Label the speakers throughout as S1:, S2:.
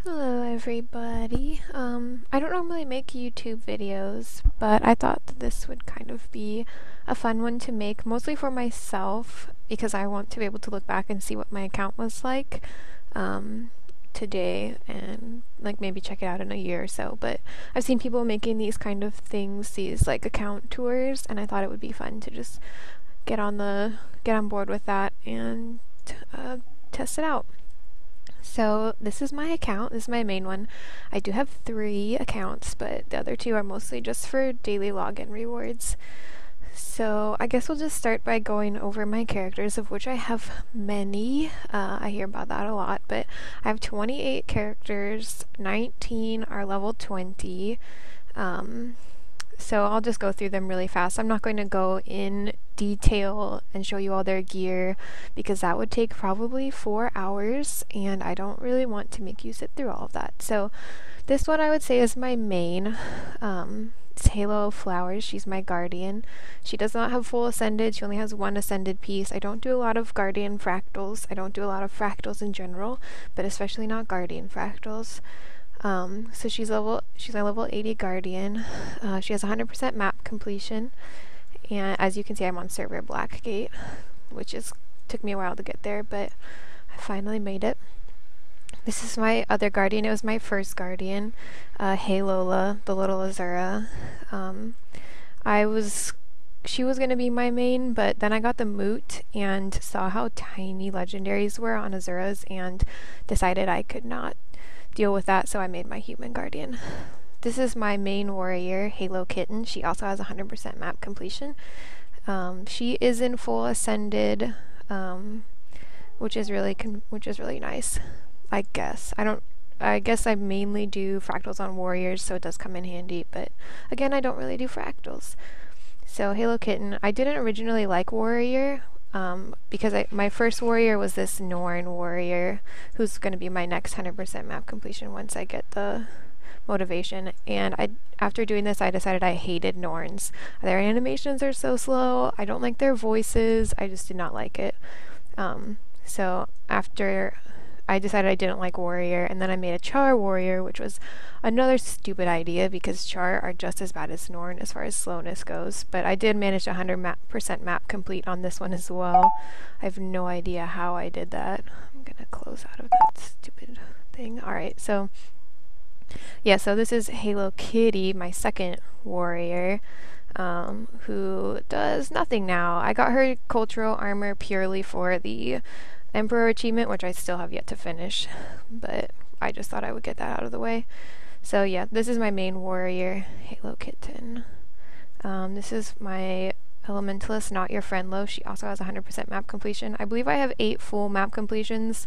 S1: Hello everybody. I don't normally make YouTube videos, but I thought that this would kind of be a fun one to make, mostly for myself, because I want to be able to look back and see what my account was like today and like maybe check it out in a year or so. But I've seen people making these kind of things, these like account tours, and I thought it would be fun to just get on board with that and test it out. So this is my account. This is my main one. I do have 3 accounts, but the other 2 are mostly just for daily login rewards. So I guess we'll just start by going over my characters, of which I have many. I hear about that a lot, but I have 28 characters. 19 are level 20. So I'll just go through them really fast. I'm not going to go in detail and show you all their gear because that would take probably 4 hours and I don't really want to make you sit through all of that. So this one I would say is my main. It's Heylo Flowers. She's my guardian. She does not have full ascended. She only has 1 ascended piece. I don't do a lot of guardian fractals. I don't do a lot of fractals in general, but especially not guardian fractals. So she's my level 80 guardian. She has 100% map completion, and as you can see, I'm on server Blackgate, which took me a while to get there, but I finally made it. This is my other guardian. It was my first guardian, Heylo, the little Azura. She was gonna be my main, but then I got the moot and saw how tiny legendaries were on Azuras and decided I could not deal with that, so I made my human guardian. This is my main warrior, Heylo Kitten. She also has 100% map completion. She is in full ascended, which is really nice. I guess I mainly do fractals on warriors, so it does come in handy. But again, I don't really do fractals. So Heylo Kitten. I didn't originally like warrior. Because my first warrior was this Norn warrior, who's going to be my next 100% map completion once I get the motivation. And after doing this, I decided I hated Norns. Their animations are so slow. I don't like their voices. I just did not like it. So after I decided I didn't like warrior, and then I made a Char warrior, which was another stupid idea because Char are just as bad as Norn as far as slowness goes. But I did manage 100% map complete on this one as well. I have no idea how I did that. I'm gonna close out of that stupid thing. Alright, so yeah, so this is Heylo Kitty, my second warrior, who does nothing now. I got her cultural armor purely for the Emperor achievement, which I still have yet to finish, but I just thought I would get that out of the way. So yeah, this is my main warrior, Heylo Kitten. This is my Elementalist, Not Your Friend Lo. She also has 100% map completion. I believe I have 8 full map completions,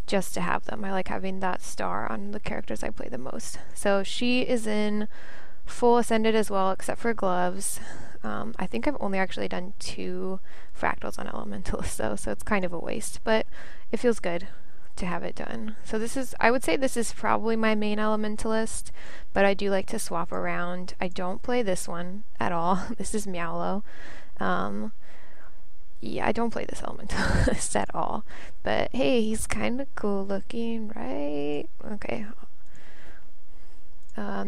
S1: just to have them. I like having that star on the characters I play the most. So she is in full ascended as well, except for gloves. I think I've only actually done 2 fractals on Elementalist though, so it's kind of a waste, but it feels good to have it done. So I would say this is probably my main Elementalist, but I do like to swap around. I don't play this one at all. This is Meowlo. Yeah, I don't play this Elementalist at all, but hey, he's kind of cool looking, right? Okay.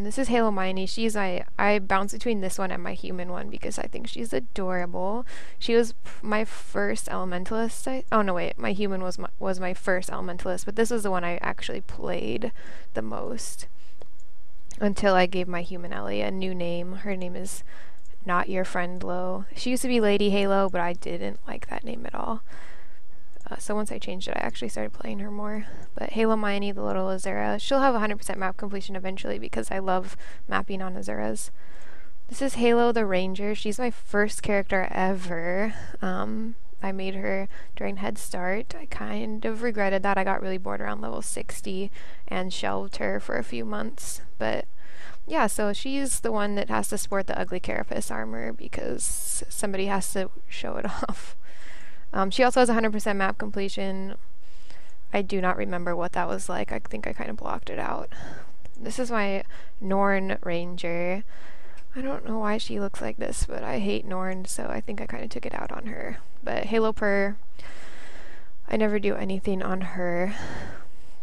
S1: This is Heylo Miney. I bounce between this one and my human one because I think she's adorable. She was my first Elementalist. Oh no, wait, my human was my first Elementalist, but this was the one I actually played the most until I gave my human Ellie a new name. Her name is Not Your Friend Lo. She used to be Lady Heylo, but I didn't like that name at all. So once I changed it, I actually started playing her more. But Heylo Miney, the little Azura, she'll have 100% map completion eventually because I love mapping on Azuras. This is Heylo the Ranger. She's my first character ever. I made her during Head Start. I kind of regretted that. I got really bored around level 60 and shelved her for a few months. But yeah, so she's the one that has to sport the ugly carapace armor because somebody has to show it off. She also has 100% map completion. I do not remember what that was like. I think I kind of blocked it out. This is my Norn Ranger. I don't know why she looks like this, but I hate Norn, so I think I kind of took it out on her. But Heylo Purr, I never do anything on her.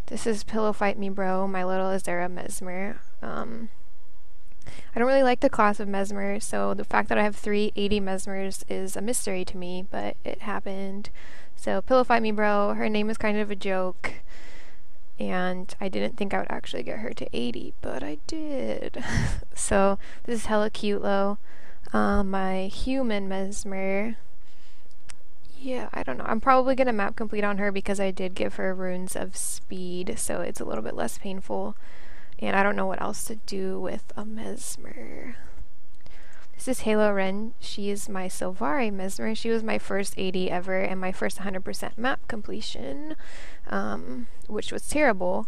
S1: This is Pillow Fight Me Bro, my little Azera Mesmer. I don't really like the class of Mesmer, so the fact that I have 380 Mesmers is a mystery to me, but it happened. So Pillow Fight Me Bro, her name is kind of a joke, and I didn't think I would actually get her to 80, but I did. So this is hella cute, though. My human Mesmer. Yeah, I don't know. I'm probably going to map complete on her because I did give her runes of speed, so it's a little bit less painful. And I don't know what else to do with a Mesmer. This is Heylo Ren. She is my Sylvari Mesmer. She was my first 80 ever and my first 100% map completion, which was terrible.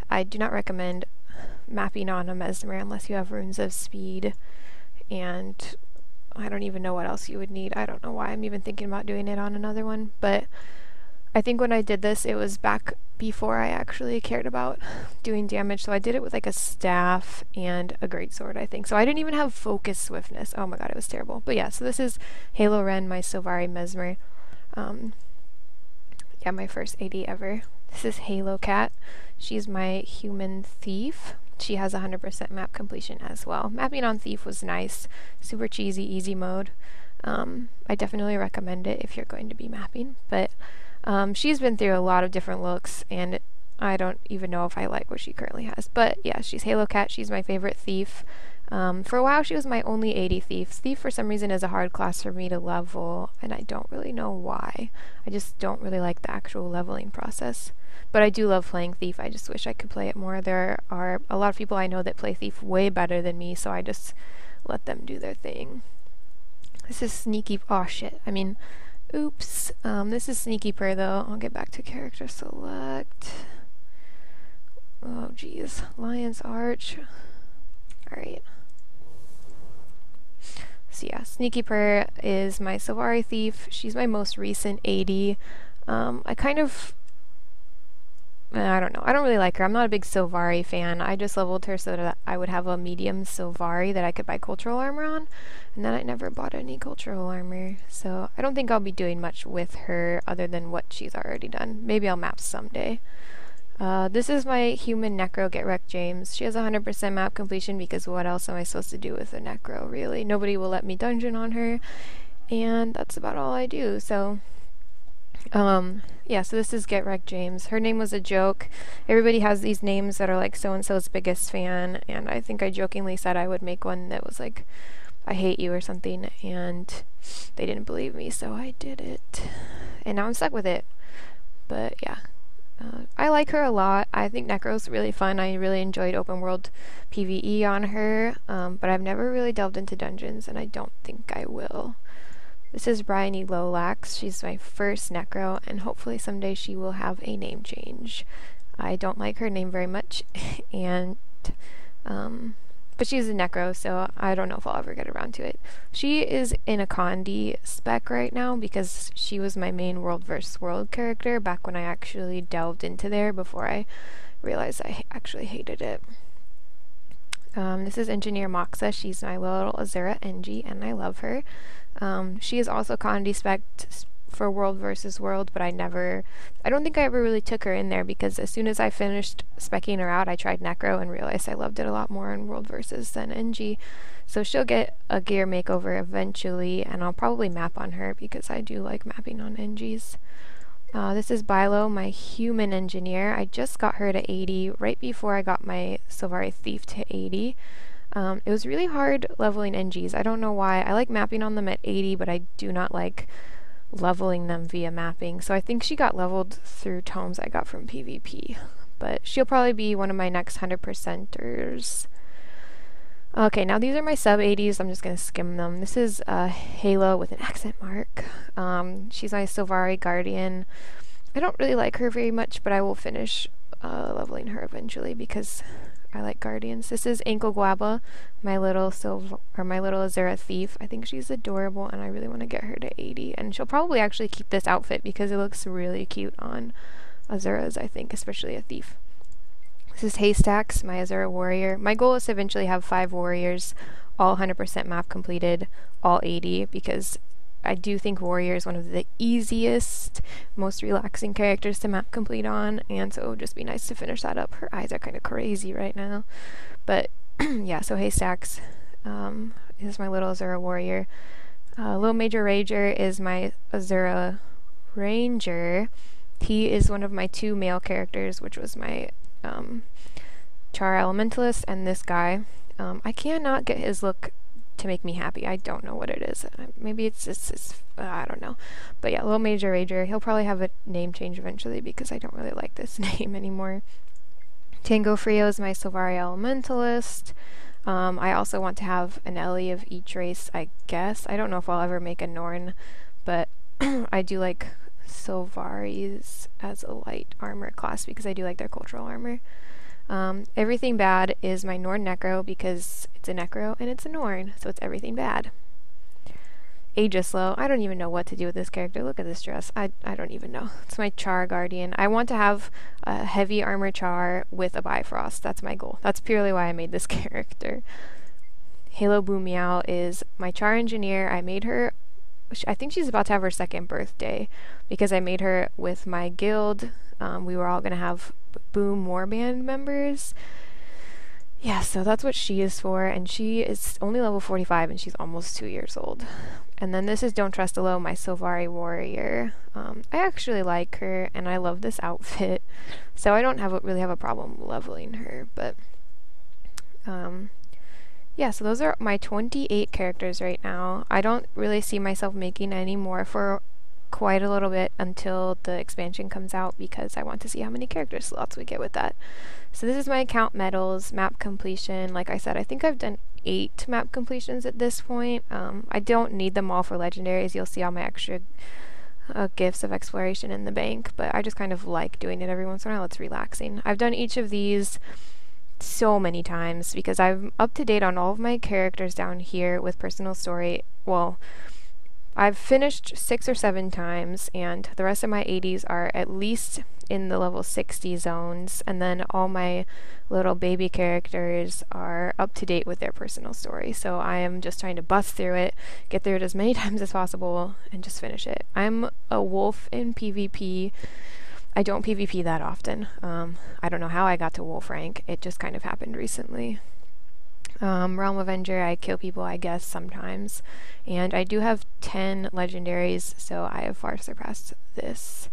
S1: I do not recommend mapping on a Mesmer unless you have runes of speed, and I don't even know what else you would need. I don't know why I'm even thinking about doing it on another one, but I think when I did this, it was back before I actually cared about doing damage, so I did it with like a staff and a greatsword, I think. So I didn't even have focus swiftness. Oh my god, it was terrible. But yeah, so this is Heylo Ren, my Sylvari Mesmer. Yeah, my first 80 ever. This is Heylo Cat. She's my human thief. She has 100% map completion as well. Mapping on Thief was nice. Super cheesy, easy mode. I definitely recommend it if you're going to be mapping. But she's been through a lot of different looks, and I don't even know if I like what she currently has. But yeah, she's Heylo Cat. She's my favorite thief. For a while, she was my only 80 thief. Thief, for some reason, is a hard class for me to level, and I don't really know why. I just don't really like the actual leveling process. But I do love playing Thief. I just wish I could play it more. There are a lot of people I know that play Thief way better than me, so I just let them do their thing. This is Sneaky... Oh, shit. I mean, oops. This is Sneaky Purr, though. I'll get back to character select. Oh, jeez. Lion's Arch. Alright. So yeah, Sneaky Purr is my Sylvari Thief. She's my most recent 80. I kind of... I don't know. I don't really like her. I'm not a big Sylvari fan. I just leveled her so that I would have a medium Sylvari that I could buy cultural armor on, and then I never bought any cultural armor. So I don't think I'll be doing much with her other than what she's already done. Maybe I'll map someday. This is my human Necro Get Wrecked James. She has 100% map completion because what else am I supposed to do with a Necro, really? Nobody will let me dungeon on her, and that's about all I do. So yeah, so this is Get Wrecked James. Her name was a joke. Everybody has these names that are like so-and-so's biggest fan, and I think I jokingly said I would make one that was like, I hate you or something, and they didn't believe me, so I did it. And now I'm stuck with it. But yeah, I like her a lot. I think Necro's really fun. I really enjoyed open world PvE on her, but I've never really delved into dungeons, and I don't think I will. This is Bryony Lolax. She's my first Necro, and hopefully someday she will have a name change. I don't like her name very much, and but she's a Necro, so I don't know if I'll ever get around to it. She is in a Condi spec right now because she was my main World vs. World character back when I actually delved into there before I realized I actually hated it. This is Engineer Moxa. She's my little Azera NG, and I love her. She is also Condi spec'd for World vs. World, but I don't think I ever really took her in there because as soon as I finished speccing her out, I tried Necro and realized I loved it a lot more in World vs. than NG. So she'll get a gear makeover eventually, and I'll probably map on her because I do like mapping on NGs. This is Bilo, my human engineer. I just got her to 80 right before I got my Sylvari Thief to 80. It was really hard leveling NGs. I don't know why. I like mapping on them at 80, but I do not like leveling them via mapping. So I think she got leveled through tomes I got from PvP. But she'll probably be one of my next 100%ers. Okay, now these are my sub 80s. I'm just going to skim them. This is Heylo with an accent mark. She's my Sylvari Guardian. I don't really like her very much, but I will finish leveling her eventually because I like Guardians. This is Ankle Guaba, my little Azera Thief. I think she's adorable, and I really want to get her to 80. And she'll probably actually keep this outfit because it looks really cute on Azeras, I think, especially a Thief. This is Haystacks, my Azera Warrior. My goal is to eventually have 5 warriors, all 100% map completed, all 80, because I do think Warrior is one of the easiest, most relaxing characters to map complete on, and so it would just be nice to finish that up. Her eyes are kind of crazy right now. But yeah, so Haystacks is my little Azura Warrior. Little Major Rager is my Azura Ranger. He is one of my 2 male characters, which was my Char Elementalist and this guy. I cannot get his look to make me happy. I don't know what it is. Maybe it's I don't know. But yeah, Little Major Rager. He'll probably have a name change eventually because I don't really like this name anymore. Tango Frio is my Sylvari Elementalist. I also want to have an Ellie of each race, I guess. I don't know if I'll ever make a Norn, but I do like Sylvaris as a light armor class because I do like their cultural armor. Everything bad is my Norn Necro because it's a Necro and it's a Norn, so it's everything bad. Aegislow, I don't even know what to do with this character. Look at this dress. I don't even know. It's my Char Guardian. I want to have a heavy armor Char with a Bifrost. That's my goal. That's purely why I made this character. Heylo Boomeow is my Char Engineer. I made her, I think she's about to have her 2nd birthday because I made her with my guild. We were all going to have Boom Warband members. Yeah, so that's what she is for, and she is only level 45 and she's almost 2 years old. And then this is Don't Trust Alone, my Sylvari Warrior. I actually like her and I love this outfit, so I don't really have a problem leveling her, but yeah, so those are my 28 characters right now. I don't really see myself making any more for quite a little bit until the expansion comes out because I want to see how many character slots we get with that. So this is my account medals, map completion. Like I said, I think I've done 8 map completions at this point. I don't need them all for legendaries. You'll see all my extra gifts of exploration in the bank, but I just kind of like doing it every once in a while. It's relaxing. I've done each of these so many times because I'm up to date on all of my characters down here with personal story. Well, I've finished 6 or 7 times, and the rest of my 80s are at least in the level 60 zones, and then all my little baby characters are up to date with their personal story. So I am just trying to bust through it, get through it as many times as possible, and just finish it. I'm a wolf in PvP. I don't PvP that often. I don't know how I got to wolf rank. It just kind of happened recently. Realm Avenger, I kill people, I guess, sometimes. And I do have 10 legendaries, so I have far surpassed this.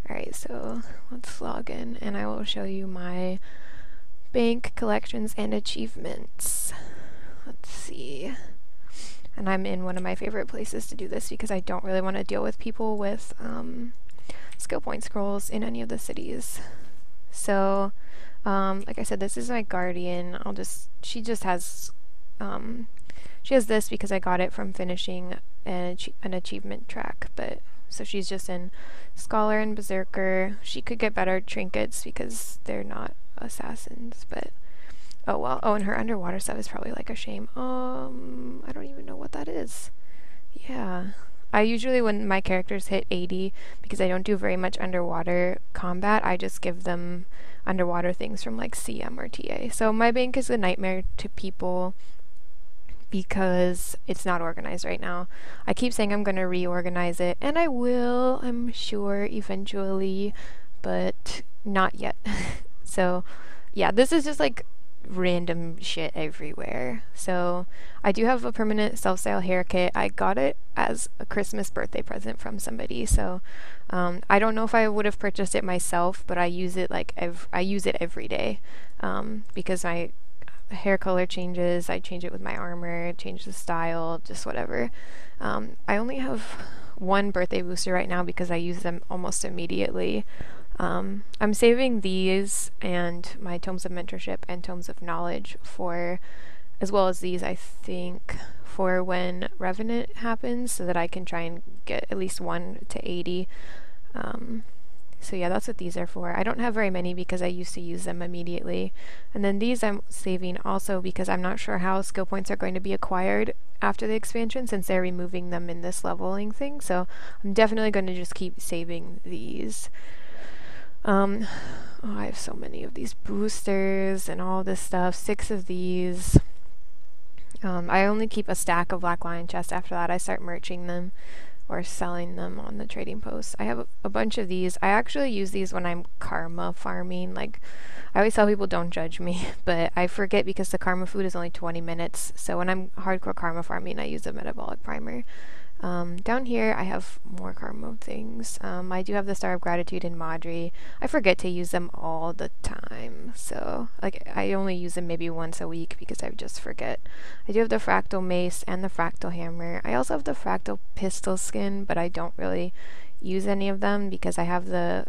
S1: Alright, so let's log in, and I will show you my bank collections and achievements. Let's see. And I'm in one of my favorite places to do this because I don't really want to deal with people with skill point scrolls in any of the cities. So like I said, this is my guardian. She has this because I got it from finishing an achievement track, but so she's just in Scholar and Berserker. She could get better trinkets because they're not assassins, but oh well. Oh, and her underwater stuff is probably like a shame. I don't even know what that is. Yeah. I usually, when my characters hit 80, because I don't do very much underwater combat, I just give them underwater things from like CM or TA. So my bank is a nightmare to people because it's not organized right now. I keep saying I'm going to reorganize it, and I will, I'm sure, eventually, but not yet. So yeah, this is just like random shit everywhere. So I do have a permanent self-style hair kit. I got it as a Christmas birthday present from somebody, so I don't know if I would have purchased it myself, but I use it like I use it every day because my hair color changes. I change it with my armor, change the style, just whatever. I only have one birthday booster right now because I use them almost immediately. I'm saving these and my Tomes of Mentorship and Tomes of Knowledge for, as well as these, I think, for when Revenant happens, so that I can try and get at least 1 to 80. So yeah, that's what these are for. I don't have very many because I used to use them immediately. And then these I'm saving also because I'm not sure how skill points are going to be acquired after the expansion, since they're removing them in this leveling thing. So I'm definitely going to just keep saving these. Oh, I have so many of these boosters and all this stuff. 6 of these. I only keep a stack of Black Lion chests. After that I start merching them. or selling them on the trading posts. I have a bunch of these. I actually use these when I'm karma farming. Like, I always tell people don't judge me, but I forget because the karma food is only 20 minutes. So when I'm hardcore karma farming, I use a metabolic primer. Down here, I have more karma things. I do have the Star of Gratitude and Madri. I forget to use them all the time, so like I only use them maybe once a week because I just forget. I do have the Fractal Mace and the Fractal Hammer. I also have the Fractal Pistol Skin, but I don't really use any of them because I have the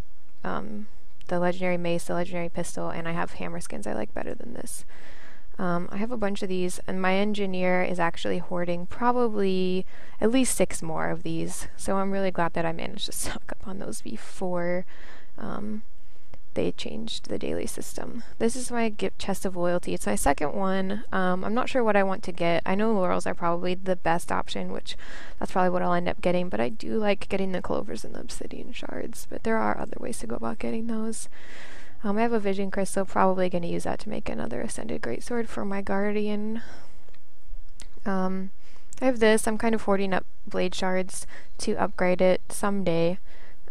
S1: Legendary Mace, the Legendary Pistol, and I have Hammer skins I like better than this. I have a bunch of these, and my engineer is actually hoarding probably at least 6 more of these, so I'm really glad that I managed to stock up on those before they changed the daily system. This is my gift chest of loyalty. It's my second one. I'm not sure what I want to get. I know laurels are probably the best option, which that's probably what I'll end up getting, but I do like getting the clovers and the obsidian shards, but there are other ways to go about getting those. I have a vision crystal, probably going to use that to make another ascended greatsword for my guardian. I have this. I'm kind of hoarding up blade shards to upgrade it someday.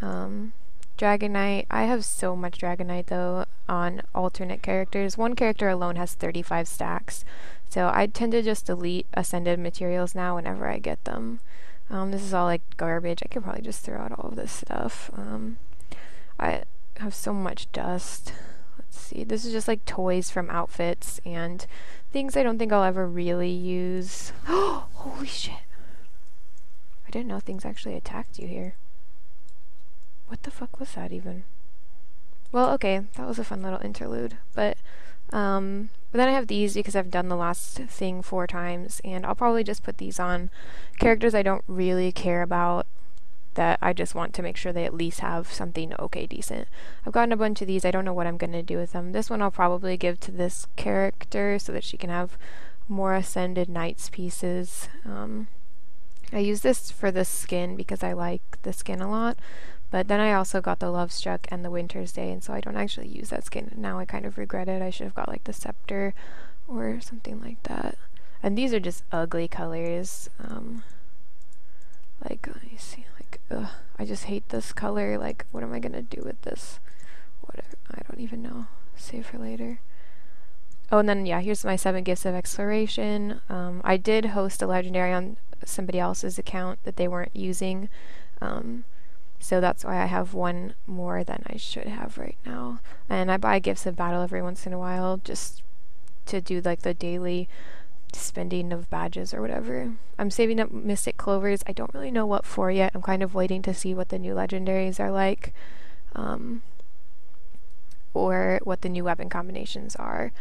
S1: Dragonite. I have so much Dragonite though on alternate characters. One character alone has 35 stacks, so I tend to just delete ascended materials now whenever I get them. This is all like garbage. I could probably just throw out all of this stuff. I have so much dust. Let's see. This is just like toys from outfits and things I don't think I'll ever really use. Oh, holy shit. I didn't know things actually attacked you here. What the fuck was that even? Well, okay, that was a fun little interlude, but then I have these because I've done the last thing 4 times, and I'll probably just put these on characters I don't really care about, that I just want to make sure they at least have something okay decent. I've gotten a bunch of these. I don't know what I'm going to do with them. This one I'll probably give to this character so that she can have more Ascended Knights pieces. I use this for the skin because I like the skin a lot, but then I also got the Love Struck and the Winter's Day, and so I don't actually use that skin. Now I kind of regret it. I should have got like the Scepter or something like that. And these are just ugly colors. Like, let me see. Ugh, I just hate this color. Like, what am I gonna do with this? Whatever. I don't even know. Save for later. Oh, and then, yeah, here's my 7 Gifts of Exploration. I did host a legendary on somebody else's account that they weren't using. So that's why I have 1 more than I should have right now. And I buy Gifts of Battle every once in a while just to do, like, the daily spending of badges or whatever. I'm saving up Mystic Clovers. I don't really know what for yet. I'm kind of waiting to see what the new legendaries are like, or what the new weapon combinations are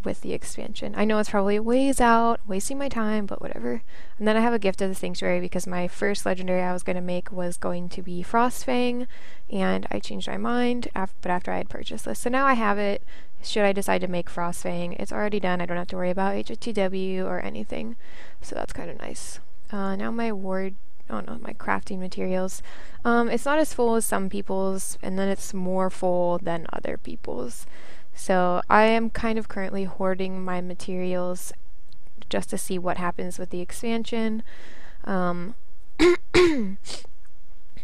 S1: with the expansion. I know it's probably a ways out, wasting my time, but whatever. And then I have a Gift of the Sanctuary because my first legendary I was going to make was going to be Frostfang, and I changed my mind but after I had purchased this. So now I have it. Should I decide to make Frostfang, it's already done. I don't have to worry about HTW or anything, so that's kind of nice. Now my my crafting materials. It's not as full as some people's, and then it's more full than other people's. So I am kind of currently hoarding my materials just to see what happens with the expansion.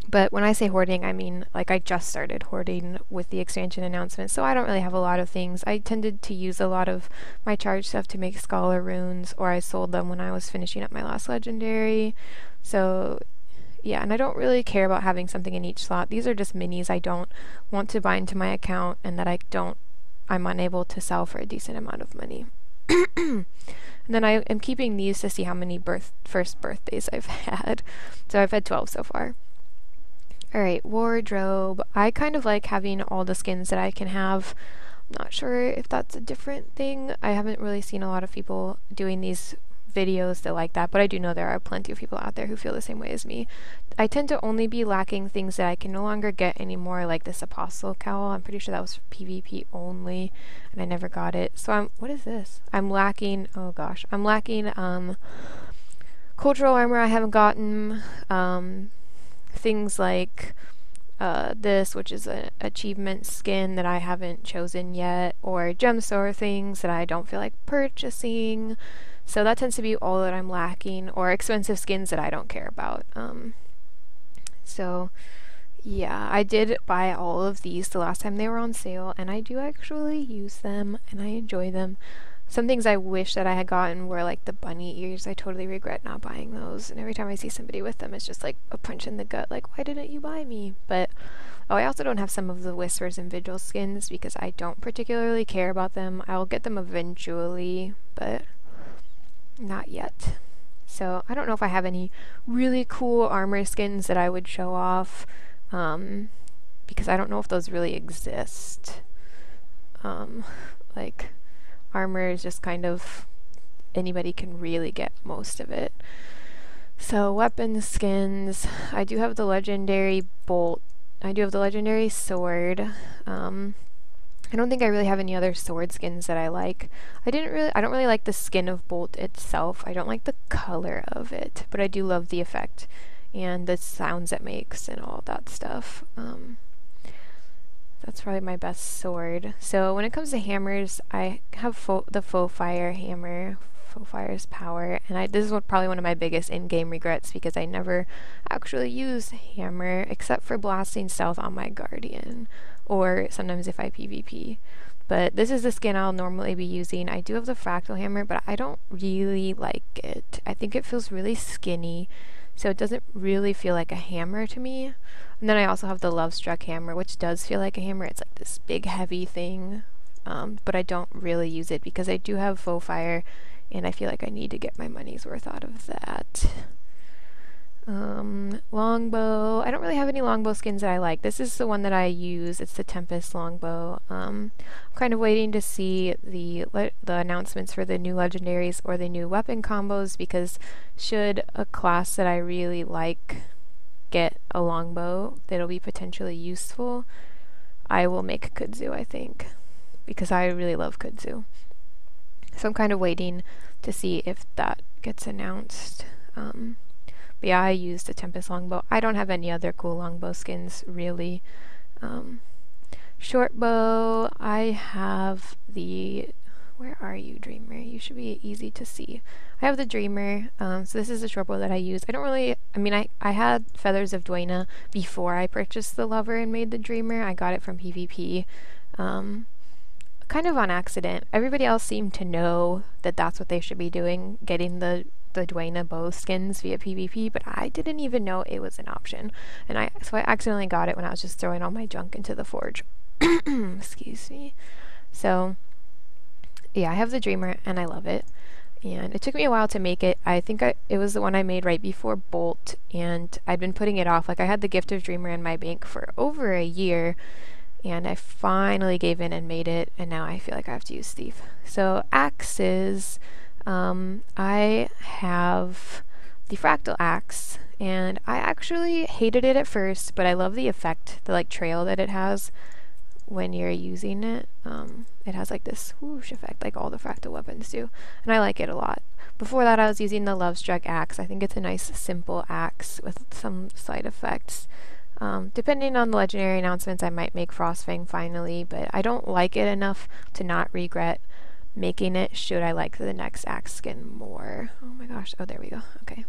S1: But when I say hoarding, I mean, like, I just started hoarding with the expansion announcement, so I don't really have a lot of things. I tended to use a lot of my charge stuff to make Scholar Runes, or I sold them when I was finishing up my last legendary. So, yeah, and I don't really care about having something in each slot. These are just minis I don't want to bind to my account and that I'm unable to sell for a decent amount of money. And then I am keeping these to see how many first birthdays I've had. So I've had 12 so far. Alright, wardrobe. I kind of like having all the skins that I can have. I'm not sure if that's a different thing. I haven't really seen a lot of people doing these videos that like that, but I do know there are plenty of people out there who feel the same way as me. I tend to only be lacking things that I can no longer get anymore, like this Apostle Cowl. I'm pretty sure that was for PvP only, and I never got it. So what is this? I'm lacking, oh gosh, I'm lacking cultural armor I haven't gotten, things like this, which is an achievement skin that I haven't chosen yet, or gem store things that I don't feel like purchasing. So that tends to be all that I'm lacking, or expensive skins that I don't care about. So yeah, I did buy all of these the last time they were on sale, and I do actually use them, and I enjoy them. Some things I wish that I had gotten were like the bunny ears. I totally regret not buying those, and every time I see somebody with them, it's just like a punch in the gut, like, why didn't you buy me? But oh, I also don't have some of the Whispers and Vigil skins because I don't particularly care about them. I'll get them eventually, but not yet. So I don't know if I have any really cool armor skins that I would show off, because I don't know if those really exist. Like, armor is just kind of, anybody can really get most of it. So weapon skins, I do have the legendary bolt. I do have the legendary sword. I don't think I really have any other sword skins that I like. I don't really like the skin of Bolt itself. I don't like the color of it, but I do love the effect and the sounds it makes and all that stuff. That's probably my best sword. So when it comes to hammers, I have the Faux Fire hammer, Faux Fire's power, and this is probably one of my biggest in-game regrets because I never actually use hammer except for blasting stealth on my guardian, or sometimes if I PvP. But this is the skin I'll normally be using. I do have the fractal hammer, but I don't really like it. I think it feels really skinny, so it doesn't really feel like a hammer to me. And then I also have the Love Struck hammer, which does feel like a hammer. It's like this big heavy thing, but I don't really use it because I do have Faux Fire, and I feel like I need to get my money's worth out of that. Longbow. I don't really have any longbow skins that I like. This is the one that I use. It's the Tempest longbow. I'm kind of waiting to see the announcements for the new legendaries or the new weapon combos, because should a class that I really like get a longbow that'll be potentially useful, I will make kudzu, I think, because I really love kudzu. So I'm kind of waiting to see if that gets announced. But yeah, I used the Tempest longbow. I don't have any other cool longbow skins, really. Short bow, I have the... Where are you, Dreamer? You should be easy to see. I have the Dreamer, so this is the short bow that I use. I don't really... I mean, I had Feathers of Dwayna before I purchased the Lover and made the Dreamer. I got it from PvP. Kind of on accident. Everybody else seemed to know that that's what they should be doing, getting the Dwayna bow skins via PvP, but I didn't even know it was an option. And so I accidentally got it when I was just throwing all my junk into the forge. Excuse me. So yeah, I have the Dreamer and I love it. And it took me a while to make it. I think it was the one I made right before Bolt, and I'd been putting it off. Like, I had the Gift of Dreamer in my bank for over a year, and I finally gave in and made it, and now I feel like I have to use Thief. So axes, I have the Fractal Axe, and I actually hated it at first, but I love the effect, the like trail that it has when you're using it. It has like this whoosh effect, like all the fractal weapons do, and I like it a lot. Before that, I was using the Love Struck axe. I think it's a nice simple axe with some slight effects. Depending on the legendary announcements, I might make Frostfang finally, but I don't like it enough to not regret making it should I like the next axe skin more. Oh my gosh. Oh, there we go. Okay.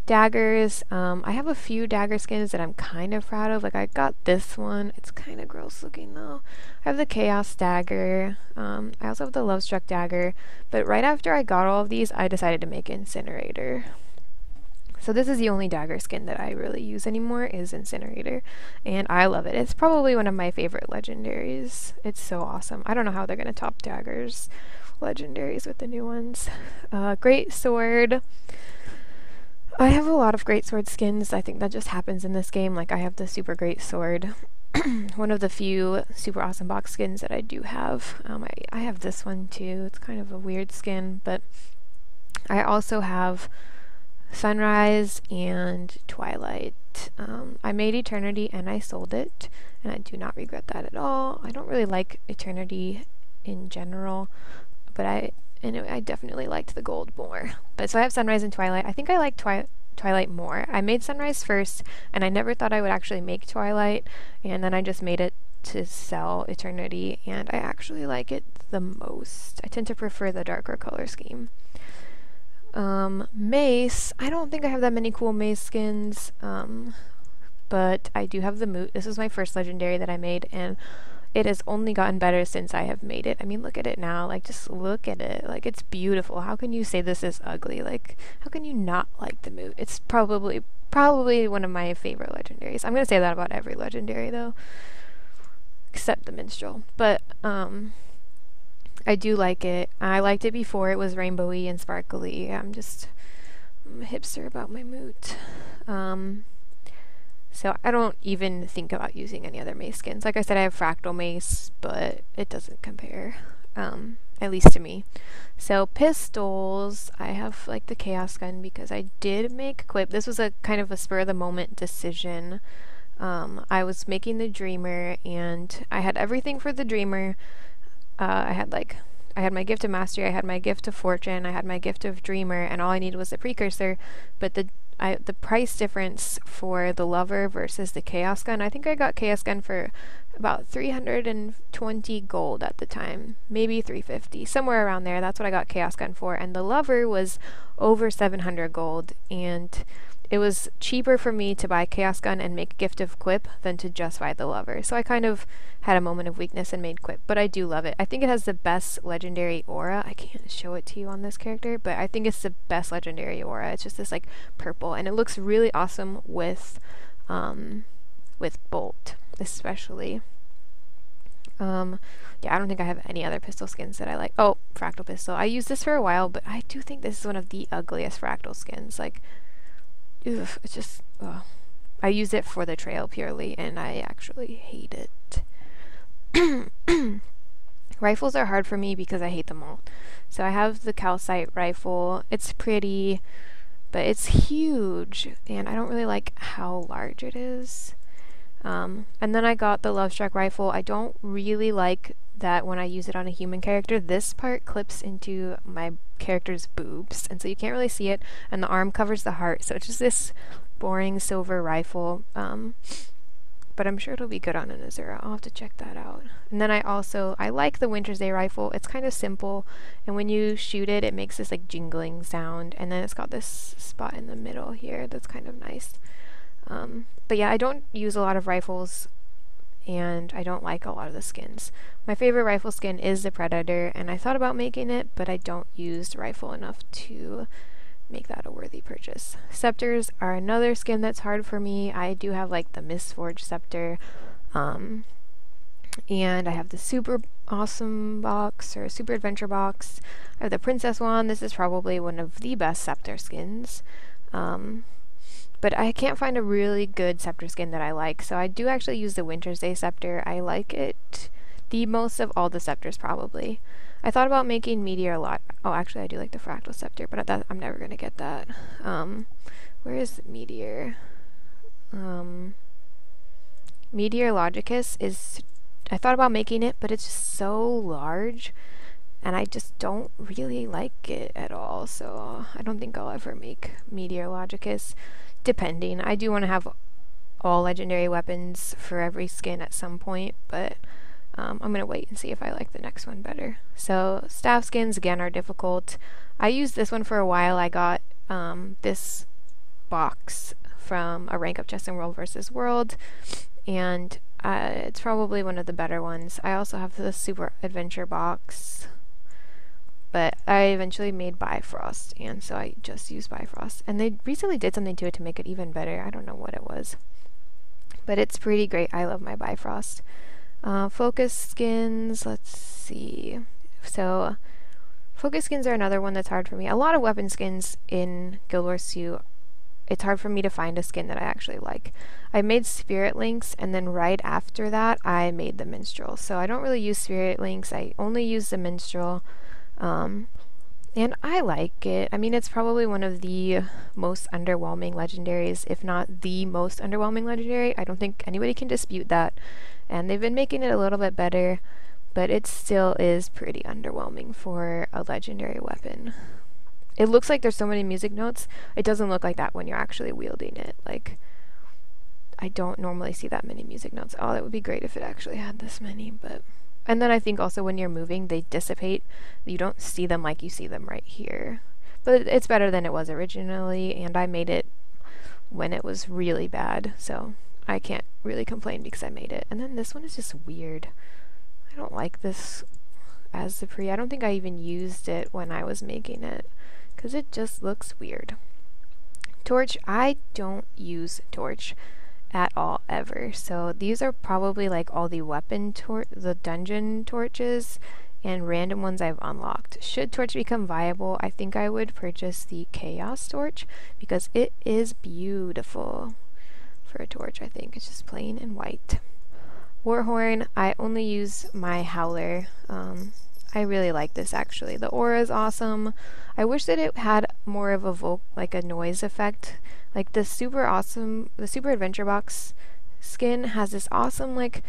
S1: Daggers. I have a few dagger skins that I'm kind of proud of. Like, I got this one. It's kind of gross looking though. I have the Chaos Dagger. I also have the Love Struck Dagger. But right after I got all of these, I decided to make Incinerator. So this is the only dagger skin that I really use anymore, is Incinerator, and I love it. It's probably one of my favorite legendaries. It's so awesome. I don't know how they're gonna top daggers legendaries with the new ones. Great Sword. I have a lot of Great Sword skins. I think that just happens in this game. Like, I have the Super Great Sword. One of the few Super Awesome Box skins that I do have. I have this one too. It's kind of a weird skin, but I also have Sunrise and Twilight. I made Eternity and I sold it, and I do not regret that at all. I don't really like Eternity in general, but I definitely liked the gold more. But so I have Sunrise and Twilight. I think I like Twilight more. I made Sunrise first, and I never thought I would actually make Twilight, and then I just made it to sell Eternity, and I actually like it the most. I tend to prefer the darker color scheme. Mace, I don't think I have that many cool mace skins, but I do have the Moot. This was my first legendary that I made, and it has only gotten better since I have made it. I mean, look at it now. Like, just look at it. Like, it's beautiful. How can you say this is ugly? Like, how can you not like the Moot? It's probably one of my favorite legendaries. I'm gonna say that about every legendary though, except the Minstrel. But I do like it. I liked it before it was rainbowy and sparkly. I'm a hipster about my Moot. So I don't even think about using any other mace skins. Like I said, I have Fractal Mace, but it doesn't compare, at least to me. So pistols, I have like the Chaos Gun because I did make Quip. This was a kind of a spur of the moment decision. I was making the Dreamer, and I had everything for the Dreamer. I had my gift of Mastery, I had my gift of Fortune, I had my gift of Dreamer, and all I needed was the Precursor. But the price difference for the Lover versus the Chaos Gun, I think I got Chaos Gun for about 320 gold at the time, maybe 350, somewhere around there. That's what I got Chaos Gun for, and the Lover was over 700 gold, and it was cheaper for me to buy Chaos Gun and make Gift of Quip than to just buy the Lover. So I kind of had a moment of weakness and made Quip, but I do love it. I think it has the best legendary aura. I can't show it to you on this character, but I think it's the best legendary aura. It's just this like purple, and it looks really awesome with Bolt, especially. Yeah, I don't think I have any other pistol skins that I like. Oh, Fractal Pistol. I used this for a while, but I do think this is one of the ugliest Fractal skins. Like, ugh, it's just, ugh. I use it for the trail purely, and I actually hate it. Rifles are hard for me because I hate them all. So I have the Calcite rifle. It's pretty, but it's huge, and I don't really like how large it is. And then I got the Lovestruck rifle. I don't really like that when I use it on a human character. This part clips into my character's boobs, and so you can't really see it, and the arm covers the heart, so it's just this boring silver rifle. But I'm sure it'll be good on an Azura. I'll have to check that out. And then I like the Winter's Day rifle. It's kind of simple, and when you shoot it, it makes this like jingling sound, and then it's got this spot in the middle here that's kind of nice. But yeah, I don't use a lot of rifles, and I don't like a lot of the skins. My favorite rifle skin is the Predator, and I thought about making it, but I don't use the rifle enough to make that a worthy purchase. Scepters are another skin that's hard for me. I do have like the Mistforged Scepter, and I have the Super Awesome Box or Super Adventure Box. I have the Princess one. This is probably one of the best Scepter skins. But I can't find a really good Scepter skin that I like, so I do actually use the Winter's Day Scepter. I like it the most of all the Scepters, probably. I thought about making Meteor a lot. Oh, actually, I do like the Fractal Scepter, but I'm never going to get that. Where is Meteor? Meteor Logicus is... I thought about making it, but it's just so large, and I just don't really like it at all, so I don't think I'll ever make Meteor Logicus. Depending. I do want to have all legendary weapons for every skin at some point, but I'm going to wait and see if I like the next one better. So staff skins, again, are difficult. I used this one for a while. I got this box from a rank up chest in World vs. World, and it's probably one of the better ones. I also have the Super Adventure box, but I eventually made Bifrost, and so I just used Bifrost. And they recently did something to it to make it even better. I don't know what it was, but it's pretty great. I love my Bifrost. Focus skins, let's see. So, focus skins are another one that's hard for me. A lot of weapon skins in Guild Wars 2, it's hard for me to find a skin that I actually like. I made Spirit Links, and then right after that, I made the Minstrel. So I don't really use Spirit Links. I only use the Minstrel. And I like it. I mean, it's probably one of the most underwhelming legendaries, if not the most underwhelming legendary. I don't think anybody can dispute that. And they've been making it a little bit better, but it still is pretty underwhelming for a legendary weapon. It looks like there's so many music notes. It doesn't look like that when you're actually wielding it. Like, I don't normally see that many music notes. Oh, that would be great if it actually had this many, but... And then I think also when you're moving, they dissipate. You don't see them like you see them right here. But it's better than it was originally, and I made it when it was really bad, so I can't really complain because I made it. And then this one is just weird. I don't like this as the pre. I don't think I even used it when I was making it because it just looks weird. Torch, I don't use torch at all ever. So these are probably like all the the dungeon torches and random ones I've unlocked. Should torch become viable, I think I would purchase the chaos torch because it is beautiful for a torch. I think it's just plain and white. Warhorn, I only use my howler. I really like this actually. The aura is awesome. I wish that it had more of a like a noise effect. Like the super adventure box skin has this awesome like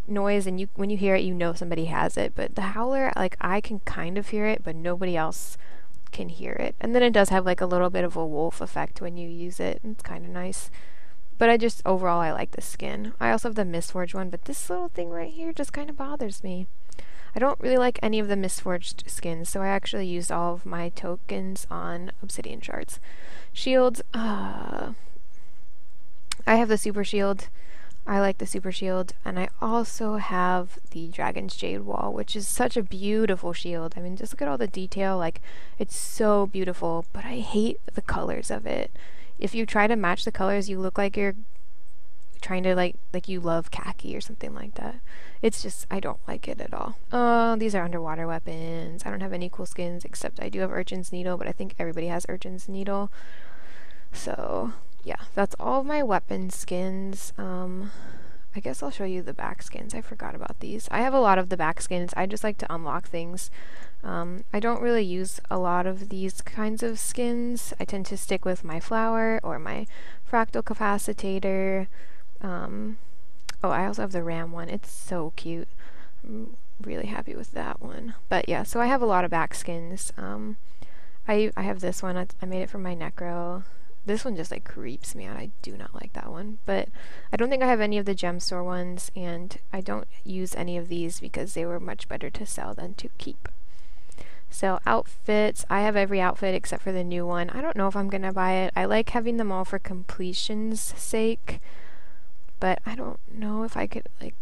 S1: noise, and when you hear it, you know somebody has it. But the howler, like I can kind of hear it, but nobody else can hear it. And then it does have like a little bit of a wolf effect when you use it. It's kind of nice. But overall I like the skin. I also have the Mistforged one, but this little thing right here just kind of bothers me. I don't really like any of the Mistforged skins, so I actually used all of my tokens on obsidian shards. Shields, I have the super shield. I like the super shield, and I also have the Dragon's Jade Wall, which is such a beautiful shield. I mean, just look at all the detail, like, it's so beautiful, but I hate the colors of it. If you try to match the colors, you look like you're trying to like you love khaki or something like that. It's just, I don't like it at all. These are underwater weapons. I don't have any cool skins, except I do have Urchin's Needle, but I think everybody has Urchin's Needle. So, yeah, that's all of my weapon skins. I guess I'll show you the back skins. I forgot about these. I have a lot of the back skins. I just like to unlock things. I don't really use a lot of these kinds of skins. I tend to stick with my flower or my fractal capacitator. Oh, I also have the ram one. It's so cute. I'm really happy with that one. But yeah, so I have a lot of back skins. I have this one. I made it for my necro. This one just like creeps me out. I do not like that one. But I don't think I have any of the gem store ones, and I don't use any of these because they were much better to sell than to keep. So outfits, I have every outfit except for the new one. I don't know if I'm gonna buy it. I like having them all for completion's sake, but I don't know if I could, like,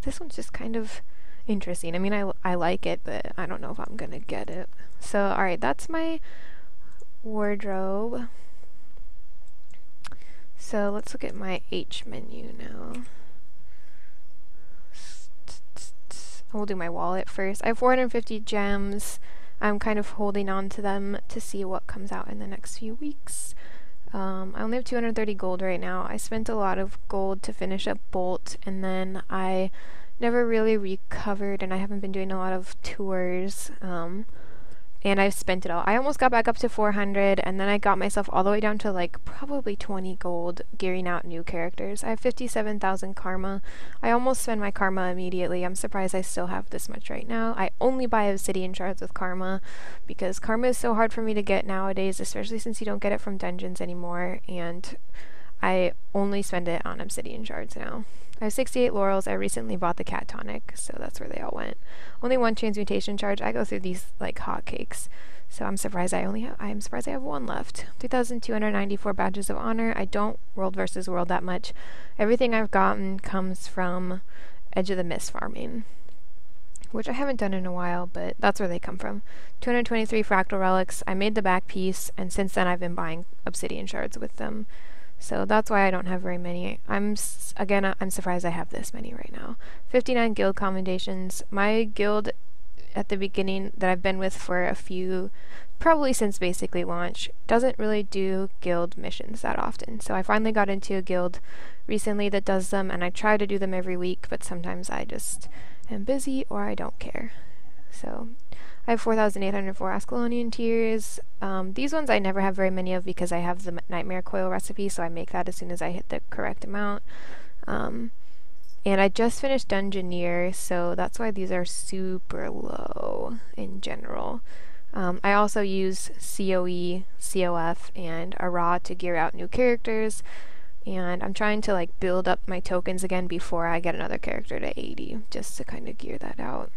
S1: this one's just kind of interesting. I mean, I like it, but I don't know if I'm gonna get it. So, alright, that's my wardrobe. So let's look at my H menu now. We'll do my wallet first. I have 450 gems. I'm kind of holding on to them to see what comes out in the next few weeks. I only have 230 gold right now. I spent a lot of gold to finish up Bolt, and then I never really recovered, and I haven't been doing a lot of tours. And I've spent it all. I almost got back up to 400, and then I got myself all the way down to like probably 20 gold gearing out new characters. I have 57,000 karma. I almost spend my karma immediately. I'm surprised I still have this much right now. I only buy obsidian shards with karma because karma is so hard for me to get nowadays, especially since you don't get it from dungeons anymore, and I only spend it on obsidian shards now. I have 68 laurels. I recently bought the cat tonic, so that's where they all went. Only one transmutation charge. I go through these like hotcakes, so I'm surprised I have one left. 3,294 badges of honor. I don't world versus world that much. Everything I've gotten comes from Edge of the Mist farming, which I haven't done in a while, but that's where they come from. 223 fractal relics. I made the back piece, and since then I've been buying obsidian shards with them. So that's why I don't have very many. I'm surprised I have this many right now. 59 guild commendations. My guild at the beginning that I've been with for a few, probably since basically launch, doesn't really do guild missions that often. So I finally got into a guild recently that does them, and I try to do them every week, but sometimes I just am busy or I don't care. So I have 4,804 Ascalonian tears. These ones I never have very many of because I have the Nightmare Coil recipe, so I make that as soon as I hit the correct amount. And I just finished Dungeoneer, so that's why these are super low in general. I also use COE, COF, and Ara to gear out new characters, and I'm trying to like build up my tokens again before I get another character to 80, just to kind of gear that out.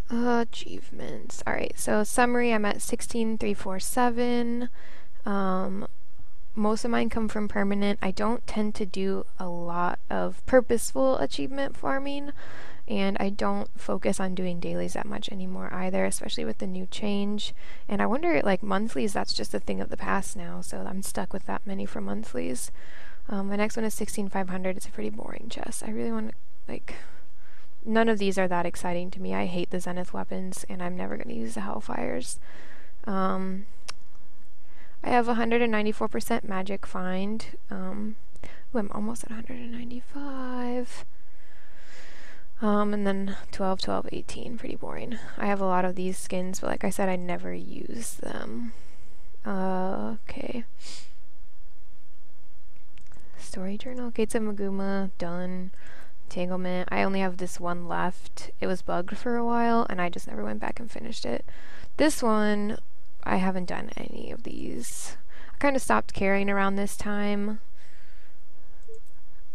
S1: Achievements. Alright, so summary, I'm at 16,347. Most of mine come from permanent. I don't tend to do a lot of purposeful achievement farming, and I don't focus on doing dailies that much anymore either, especially with the new change. And I wonder, like, monthlies, that's just a thing of the past now, so I'm stuck with that many for monthlies. My next one is 16,500. It's a pretty boring chest. I really want to, like, none of these are that exciting to me. I hate the Zenith weapons, and I'm never going to use the Hellfires. I have 194% magic find. Ooh, I'm almost at 195. And then 12, 12, 18. Pretty boring. I have a lot of these skins, but like I said, I never use them. Okay. Story journal. Gates of Maguma. Done. Entanglement. I only have this one left. It was bugged for a while, and I just never went back and finished it. This one, I haven't done any of these. I kind of stopped carrying around this time.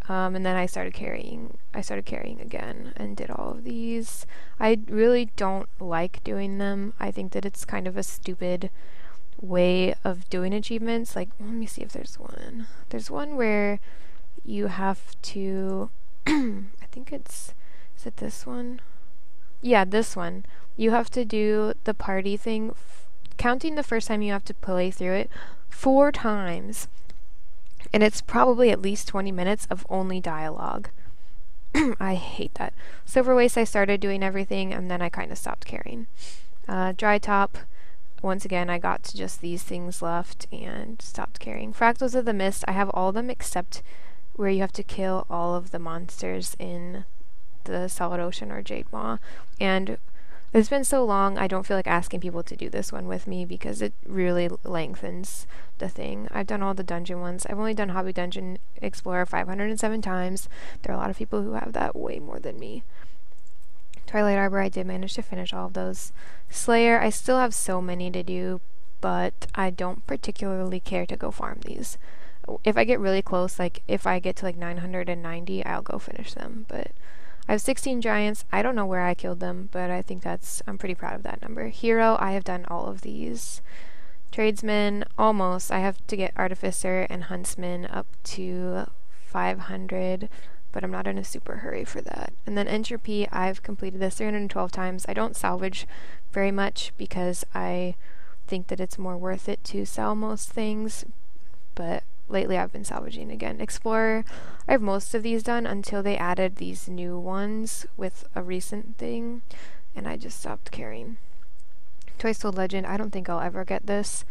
S1: And then I started carrying again and did all of these. I really don't like doing them. I think that it's kind of a stupid way of doing achievements. Like, let me see if there's one. There's one where you have to I think is it this one? Yeah, this one. You have to do the party thing, counting the first time you have to play through it 4 times. And it's probably at least 20 minutes of only dialogue. I hate that. Silver Waste, I started doing everything, and then I kind of stopped caring. Dry Top, once again, I got to just these things left and stopped caring. Fractals of the Mist, I have all of them except where you have to kill all of the monsters in the Solid Ocean or Jade Maw. And it's been so long, I don't feel like asking people to do this one with me because it really lengthens the thing. I've done all the dungeon ones. I've only done Hobby Dungeon Explorer 507 times. There are a lot of people who have that way more than me. Twilight Arbor, I did manage to finish all of those. Slayer, I still have so many to do, but I don't particularly care to go farm these. If I get really close, like if I get to like 990, I'll go finish them, but I have 16 giants. I don't know where I killed them, but I think I'm pretty proud of that number. Hero, I have done all of these. Tradesman, almost. I have to get Artificer and Huntsman up to 500, but I'm not in a super hurry for that. And then Entropy, I've completed this 312 times. I don't salvage very much because I think that it's more worth it to sell most things, but lately I've been salvaging again. Explorer, I have most of these done until they added these new ones with a recent thing, and I just stopped caring. Toy Soul Legend, I don't think I'll ever get this.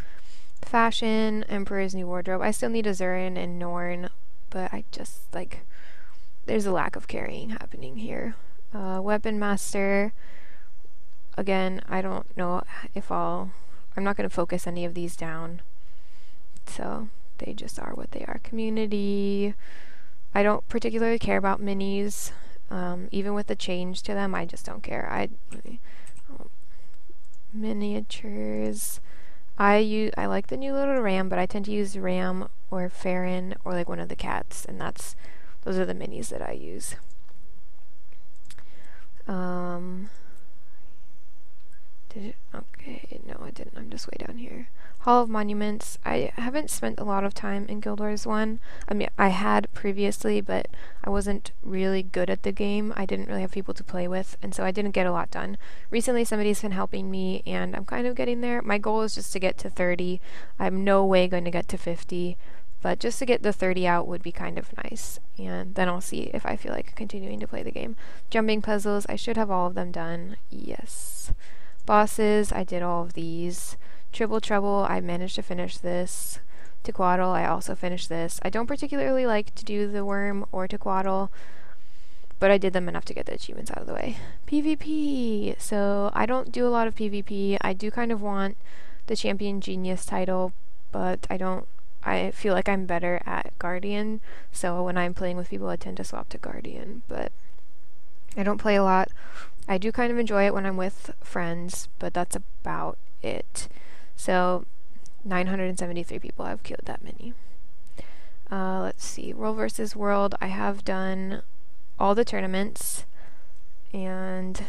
S1: Fashion, Emperor's New Wardrobe, I still need Azurin and Norn, but I just, like, there's a lack of carrying happening here. Weapon Master, again, I don't know if I'm not going to focus any of these down, so they just are what they are. Community, I don't particularly care about minis. Even with the change to them, I just don't care. Miniatures, I like the new little ram, but I tend to use ram or Farron or like one of the cats, and those are the minis that I use. Okay, no, I didn't. I'm just way down here. Hall of Monuments. I haven't spent a lot of time in Guild Wars 1. I mean, I had previously, but I wasn't really good at the game. I didn't really have people to play with, and so I didn't get a lot done. Recently, somebody's been helping me, and I'm kind of getting there. My goal is just to get to 30. I'm no way going to get to 50, but just to get the 30 out would be kind of nice, and then I'll see if I feel like continuing to play the game. Jumping puzzles, I should have all of them done. Yes. Bosses, I did all of these. Triple Trouble, I managed to finish this. Tequaddle, I also finished this. I don't particularly like to do the worm or Tequaddle, but I did them enough to get the achievements out of the way. PvP, so I don't do a lot of PvP. I do kind of want the Champion Genius title, but I feel like I'm better at Guardian, so when I'm playing with people I tend to swap to Guardian, but I don't play a lot. I do kind of enjoy it when I'm with friends, but that's about it. So 973 people have killed that many. Let's see, World versus World, I have done all the tournaments, and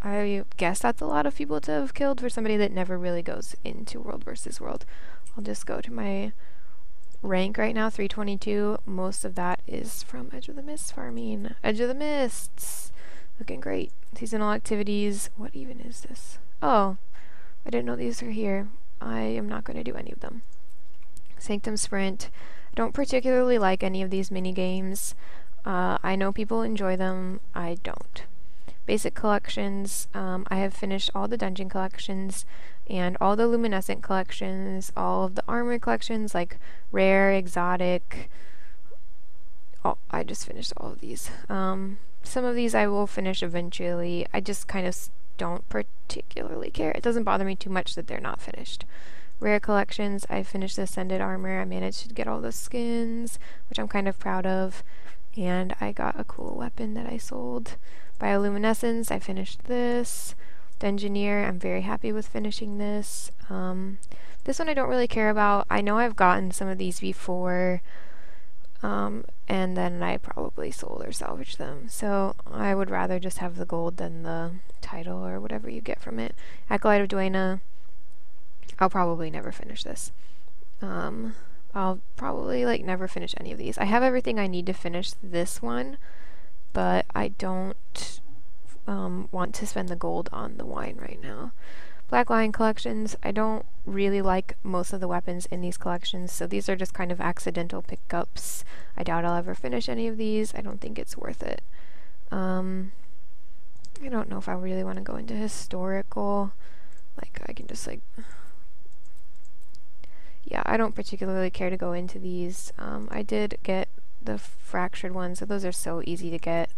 S1: I guess that's a lot of people to have killed for somebody that never really goes into World versus World. I'll just go to my rank right now, 322. Most of that is from Edge of the Mist farming. Edge of the Mists! Looking great. Seasonal activities. What even is this? Oh, I didn't know these are here. I am not going to do any of them. Sanctum Sprint. I don't particularly like any of these mini games. I know people enjoy them. I don't. Basic collections. I have finished all the dungeon collections and all the luminescent collections, all of the armor collections like rare, exotic. Oh, I just finished all of these. Some of these I will finish eventually. I just kind of don't particularly care. It doesn't bother me too much that they're not finished. Rare collections, I finished the Ascended armor. I managed to get all the skins, which I'm kind of proud of. And I got a cool weapon that I sold. Bioluminescence, I finished this. Dungeoneer, I'm very happy with finishing this. This one I don't really care about. I know I've gotten some of these before, and then I probably sold or salvaged them. So I would rather just have the gold than the title or whatever you get from it. Acolyte of Duena, I'll probably never finish this. I'll probably like never finish any of these. I have everything I need to finish this one, but I don't want to spend the gold on the wine right now. Black Lion collections, I don't really like most of the weapons in these collections, so these are just kind of accidental pickups. I doubt I'll ever finish any of these. I don't think it's worth it. I don't know if I really want to go into historical. Like, I can just like... Yeah, I don't particularly care to go into these. I did get the fractured ones, so those are so easy to get.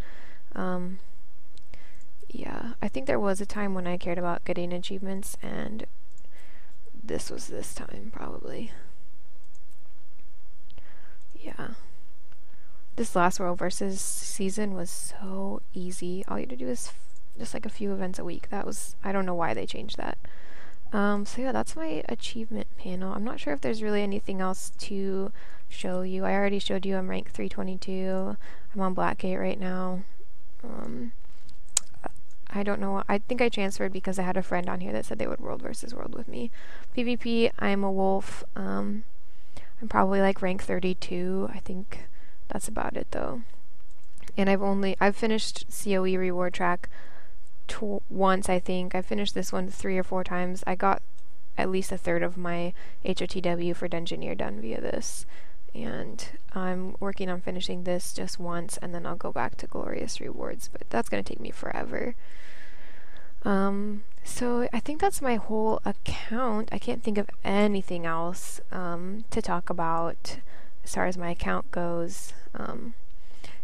S1: Yeah, I think there was a time when I cared about getting achievements, and this was this time, probably. Yeah. This last World versus season was so easy. All you had to do is just like a few events a week. That was, I don't know why they changed that. So yeah, that's my achievement panel. I'm not sure if there's really anything else to show you. I already showed you I'm rank 322. I'm on Blackgate right now. I don't know. I think I transferred because I had a friend on here that said they would World versus World with me. PvP, I'm a wolf. I'm probably like rank 32. I think that's about it though. And I've finished COE reward track once, I think. I finished this one 3 or 4 times. I got at least a third of my HOTW for Dungeoneer done via this. And I'm working on finishing this just once, and then I'll go back to Glorious Rewards, but that's going to take me forever. So I think that's my whole account. I can't think of anything else to talk about as far as my account goes.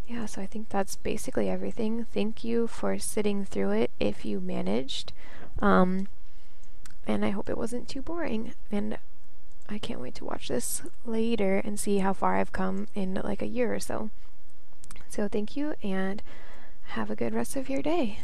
S1: Yeah, so I think that's basically everything. Thank you for sitting through it if you managed. And I hope it wasn't too boring. And I can't wait to watch this later and see how far I've come in like a year or so. So thank you, and have a good rest of your day.